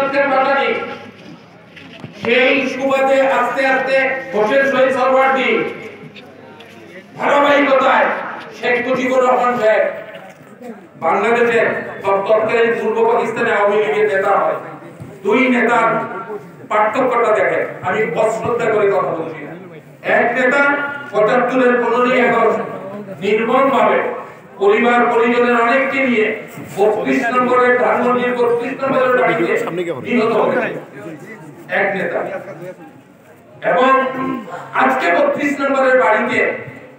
লক্ষের বাটালি সেই সুবাদে আস্তে আস্তে হোসেন শহীদ সরওয়ার্দী ধারাবাহিকতায় শেখ মুজিবুর রহমান সাহেব বাংলাদেশের তৎকালীন পূর্ব পাকিস্তানে আওয়ামী লীগের নেতা হয়। দুই নেতার পার্থক্যটা দেখেন, আমি অশ্রদ্ধা করে কথা বলছি। এক নেতা ৭৫-এর ১৫ই আগস্ট নির্মম ভাবে পরিবার পরিজনের অনেককে নিয়ে ৩২ নম্বরের ধানমন্ডির ৩২ নম্বরের বাড়িতে নিহত হয়েছে এক নেতা, এবং আজকে ৩২ নম্বরের বাড়িতে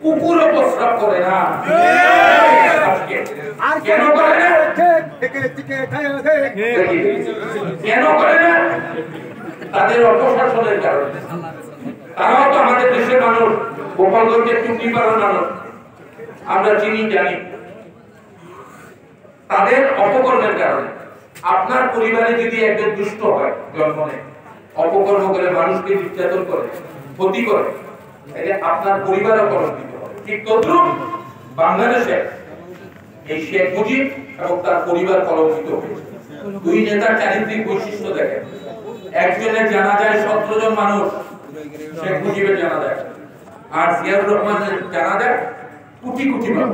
কুকুরও প্রস্রাব করে না। কেন করে না? কেন করে না? তাদের অপশাসনের কারণে। তারাও তো আমাদের দেশের মানুষ, গোপালগঞ্জের টুকরিপাড়ার মানুষ, আমরা চিনি জানি। তাদের অপকর্মের কারণে আপনার পরিবারে যদি একজন দুষ্ট হয়, জন্মনে অপকর্ম করে, মানুষকে নির্যাতন করে, ক্ষতি করে, তাহলে আপনার পরিবারও কলঙ্কিত হবে। ঠিক তদ্রুপ বাংলাদেশে এই শেখ মুজিব এবং তার পরিবার কলঙ্কিত হয়েছে। দুই নেতার চারিত্রিক বৈশিষ্ট্য দেখেন, একজনের জানাজায় ১৭ জন মানুষ, শেখ মুজিবের জানাজায়, আর জিয়াউর রহমানের জানাজায় কোটি কোটি মানুষ।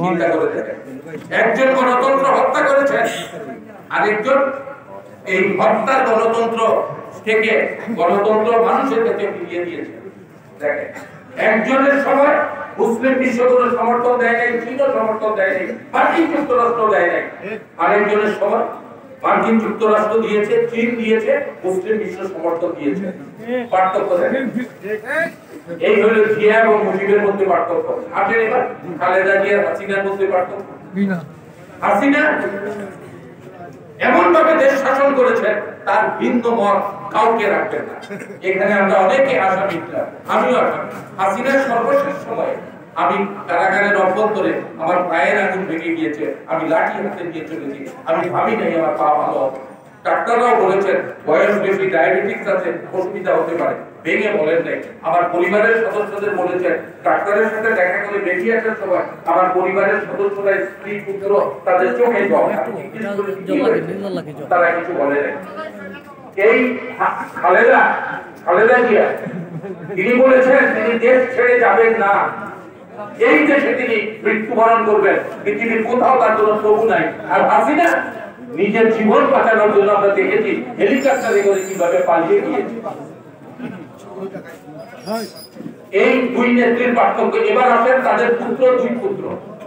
চিন্তা করে দেখেন, একজন গণতন্ত্র হত্যা করেছেন, আরেকজন এই হত্যার গণতন্ত্র থেকে গণতন্ত্র মানুষের কাছে ফিরিয়ে দিয়েছে। দেখেন, একজনের সময় মুসলিম বিশ্ব কোনো সমর্থন দেয় নাই, চীন সমর্থন দেয় নাই, মার্কিন যুক্তরাষ্ট্র দেয় নাই। আরেকজনের সময় মার্কিন যুক্তরাষ্ট্র দিয়েছে, চীন দিয়েছে, মুসলিম বিশ্ব সমর্থন দিয়েছে। পার্থক্য দেখেন, এই হলো জিয়া এবং মুজিবের মধ্যে পার্থক্য। আসেন এবার খালেদা জিয়া হাসিনার মধ্যে পার্থক্য। হাসিনা এমন ভাবে দেশ শাসন করেছে, তার ভিন্ন মত কাউকে রাখবেন না। এখানে আমরা অনেকে আসামি, আমিও আসামি। হাসিনার সর্বশেষ সময়ে আমি কারাগারের অভ্যন্তরে আমার পায়ের আঙুল ভেঙে গিয়েছে, আমি লাঠি হাতে নিয়ে চলেছি, আমি ভাবি নাই আমার পা ভালো হবে। ডাক্তাররাও বলেছেন বয়স বেশি, ডায়াবেটিস আছে, অসুবিধা হতে পারে, ভেঙে বলেন নাই। আমার পরিবারের সদস্যদের বলেছেন, ডাক্তারের সাথে দেখা করে বেরিয়ে আসার সময় আমার পরিবারের সদস্যরা, স্ত্রী পুত্র, তাদের চোখে জল, তারা কিছু বলে নাই। এই খালেদা জিয়া তিনি বলেছেন তিনি দেশ ছেড়ে যাবেন না, এই দেশে তিনি মৃত্যুবরণ করবেন, পৃথিবীর কোথাও তার কোনো প্রভু নাই। আর হাসিনা নিজের জীবন বাঁচানোর জন্য আমরা দেখেছি হেলিকপ্টারে করে কিভাবে পালিয়ে গিয়েছে। এই দুই নেত্রীর পার্থক্য। এবার আসেন তাদের পুত্র, দুই পুত্র,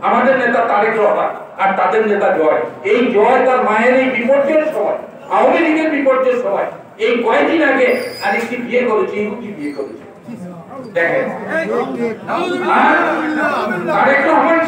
আমাদের নেতা তারেক রহমান আর তাদের নেতা জয়। এই জয় তার মায়ের এই বিপর্যয়ের সময়, আওয়ামী লীগের বিপর্যয়ের সময়, এই কয়েকদিন আগে আরেকটি বিয়ে করেছে, ইহুদি বিয়ে করেছে। দেখেন, তারেক রহমান